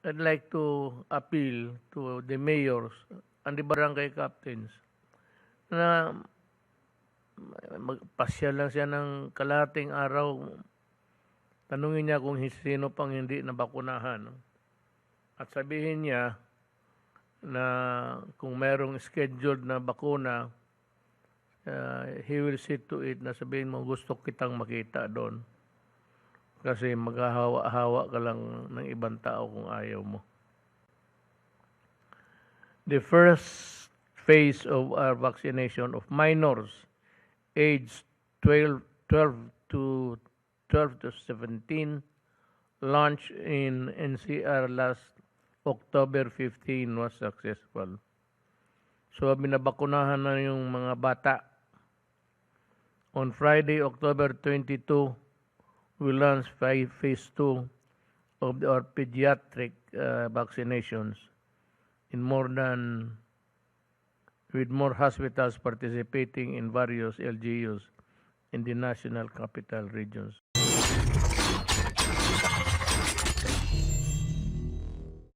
I'd like to appeal to the mayors and the barangay captains na magpasyal lang siya ng kalahating araw. Tanungin niya kung sino pang hindi nabakunahan. At sabihin niya na kung merong scheduled na bakuna, he will see to it na sabihin mo gusto kitang makita doon. Kasi maghahawa-hawa ka lang ng ibang tao kung ayaw mo. The first phase of our vaccination of minors aged 12 to 17 launched in NCR last October 15 was successful. So binabakunahan na yung mga bata. On Friday, October 22, we launched phase 2 of our pediatric vaccinations with more hospitals participating in various LGUs in the national capital regions.